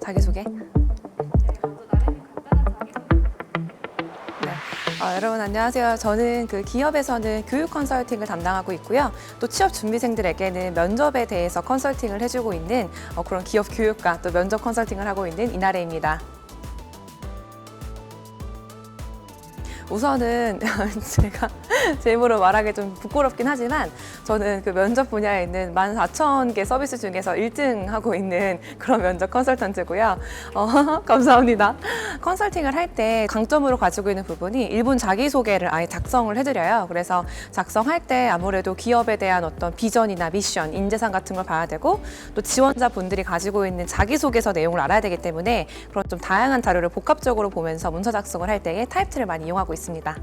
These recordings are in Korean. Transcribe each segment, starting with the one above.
자기소개. 여러분 안녕하세요. 저는 그 기업에서는 교육 컨설팅을 담당하고 있고요. 또 취업 준비생들에게는 면접에 대해서 컨설팅을 해주고 있는 그런 기업 교육과 또 면접 컨설팅을 하고 있는 이나래입니다. 우선은 제가 제 입으로 말하기 좀 부끄럽긴 하지만 저는 그 면접 분야에 있는 14,000개 서비스 중에서 1등 하고 있는 그런 면접 컨설턴트고요. 감사합니다. 컨설팅을 할 때 강점으로 가지고 있는 부분이 1분 자기소개를 아예 작성을 해드려요. 그래서 작성할 때 아무래도 기업에 대한 어떤 비전이나 미션, 인재상 같은 걸 봐야 되고 또 지원자분들이 가지고 있는 자기소개서 내용을 알아야 되기 때문에 그런 좀 다양한 자료를 복합적으로 보면서 문서 작성을 할 때에 타입틀을 많이 이용하고 있습니다.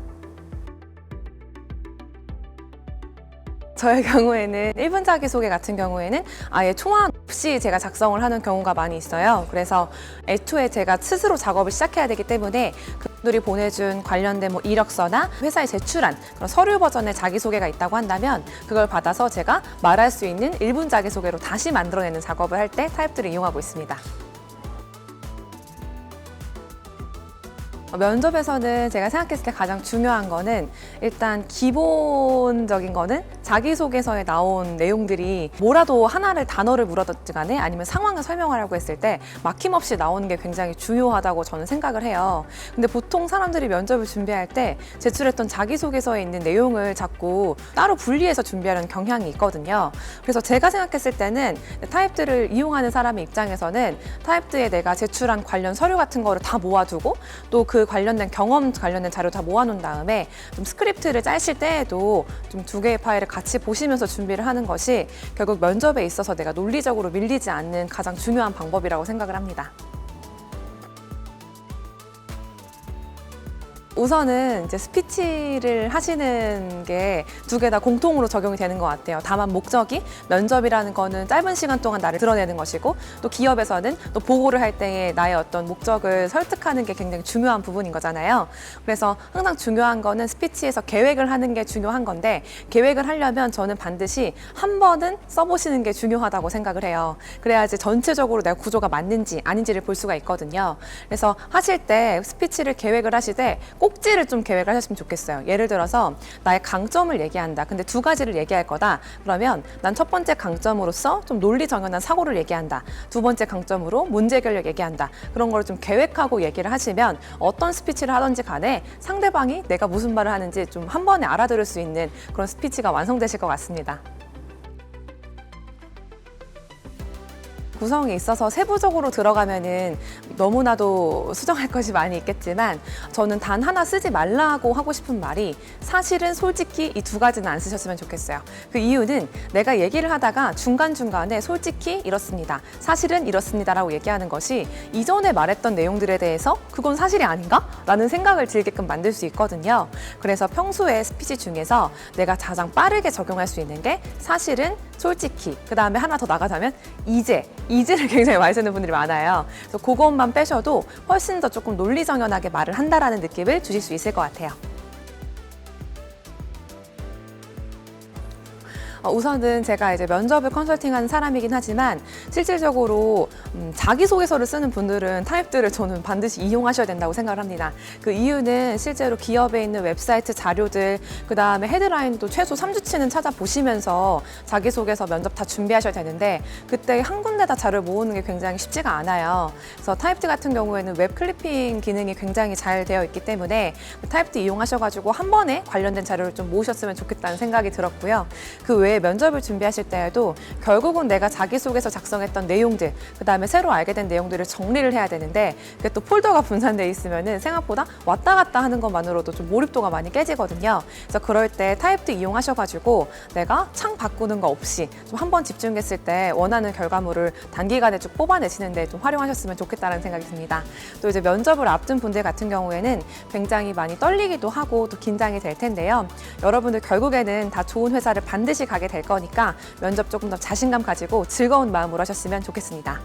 저의 경우에는 1분 자기소개 같은 경우에는 아예 초안 없이 제가 작성을 하는 경우가 많이 있어요. 그래서 애초에 제가 스스로 작업을 시작해야 되기 때문에 그분들이 보내준 관련된 이력서나 회사에 제출한 그런 서류 버전의 자기소개가 있다고 한다면 그걸 받아서 제가 말할 수 있는 1분 자기소개로 다시 만들어내는 작업을 할 때 타입들을 이용하고 있습니다. 면접에서는 제가 생각했을 때 가장 중요한 거는 일단 기본적인 거는 자기소개서에 나온 내용들이 뭐라도 하나를 단어를 물어뒀지 간에 아니면 상황을 설명하려고 했을 때 막힘없이 나오는 게 굉장히 중요하다고 저는 생각을 해요. 근데 보통 사람들이 면접을 준비할 때 제출했던 자기소개서에 있는 내용을 자꾸 따로 분리해서 준비하려는 경향이 있거든요. 그래서 제가 생각했을 때는 타입들을 이용하는 사람의 입장에서는 타입들에 내가 제출한 관련 서류 같은 거를 다 모아두고 또 그 관련된 경험 관련된 자료 다 모아놓은 다음에 좀 스크립트를 짜실 때에도 좀 2개의 파일을 같이 보시면서 준비를 하는 것이 결국 면접에 있어서 내가 논리적으로 밀리지 않는 가장 중요한 방법이라고 생각을 합니다. 우선은 이제 스피치를 하시는 게 2개 다 공통으로 적용이 되는 것 같아요. 다만 목적이 면접이라는 거는 짧은 시간 동안 나를 드러내는 것이고 또 기업에서는 또 보고를 할 때에 나의 어떤 목적을 설득하는 게 굉장히 중요한 부분인 거잖아요. 그래서 항상 중요한 거는 스피치에서 계획을 하는 게 중요한 건데 계획을 하려면 저는 반드시 한 번은 써보시는 게 중요하다고 생각을 해요. 그래야지 전체적으로 내가 구조가 맞는지 아닌지를 볼 수가 있거든요. 그래서 하실 때 스피치를 계획을 하실 때 꼭지를 좀 계획을 하셨으면 좋겠어요. 예를 들어서 나의 강점을 얘기한다. 근데 2가지를 얘기할 거다. 그러면 난 첫 번째 강점으로서 좀 논리 정연한 사고를 얘기한다. 2번째 강점으로 문제 해결력 얘기한다. 그런 걸 좀 계획하고 얘기를 하시면 어떤 스피치를 하든지 간에 상대방이 내가 무슨 말을 하는지 좀 한 번에 알아들을 수 있는 그런 스피치가 완성되실 것 같습니다. 구성에 있어서 세부적으로 들어가면은 너무나도 수정할 것이 많이 있겠지만 저는 단 하나 쓰지 말라고 하고 싶은 말이 사실은 솔직히 이 2가지는 안 쓰셨으면 좋겠어요. 그 이유는 내가 얘기를 하다가 중간중간에 솔직히 이렇습니다. 사실은 이렇습니다라고 얘기하는 것이 이전에 말했던 내용들에 대해서 그건 사실이 아닌가? 라는 생각을 들게끔 만들 수 있거든요. 그래서 평소에 스피치 중에서 내가 가장 빠르게 적용할 수 있는 게 사실은 솔직히 그 다음에 하나 더 나가자면 이제를 굉장히 많이 쓰는 분들이 많아요. 그래서 그것만 빼셔도 훨씬 더 조금 논리정연하게 말을 한다라는 느낌을 주실 수 있을 것 같아요. 우선은 제가 이제 면접을 컨설팅하는 사람이긴 하지만 실질적으로 자기소개서를 쓰는 분들은 타입들을 저는 반드시 이용하셔야 된다고 생각을 합니다. 그 이유는 실제로 기업에 있는 웹사이트 자료들, 그 다음에 헤드라인도 최소 3주치는 찾아보시면서 자기소개서 면접 다 준비하셔야 되는데 그때 한 군데다 자료를 모으는 게 굉장히 쉽지가 않아요. 그래서 타입들 같은 경우에는 웹 클리핑 기능이 굉장히 잘 되어 있기 때문에 타입들 이용하셔가지고 한 번에 관련된 자료를 좀 모으셨으면 좋겠다는 생각이 들었고요. 그 외에 면접을 준비하실 때에도 결국은 내가 자기소개서 작성했던 내용들, 그 다음에 새로 알게 된 내용들을 정리를 해야 되는데 그게 또 폴더가 분산돼 있으면은 생각보다 왔다 갔다 하는 것만으로도 좀 몰입도가 많이 깨지거든요. 그래서 그럴 때 타입도 이용하셔가지고 내가 창 바꾸는 거 없이 좀 한 번 집중했을 때 원하는 결과물을 단기간에 쭉 뽑아내시는데 좀 활용하셨으면 좋겠다는 생각이 듭니다. 또 이제 면접을 앞둔 분들 같은 경우에는 굉장히 많이 떨리기도 하고 또 긴장이 될 텐데요. 여러분들 결국에는 다 좋은 회사를 반드시 가게 될 거니까 면접 조금 더 자신감 가지고 즐거운 마음으로 하셨으면 좋겠습니다.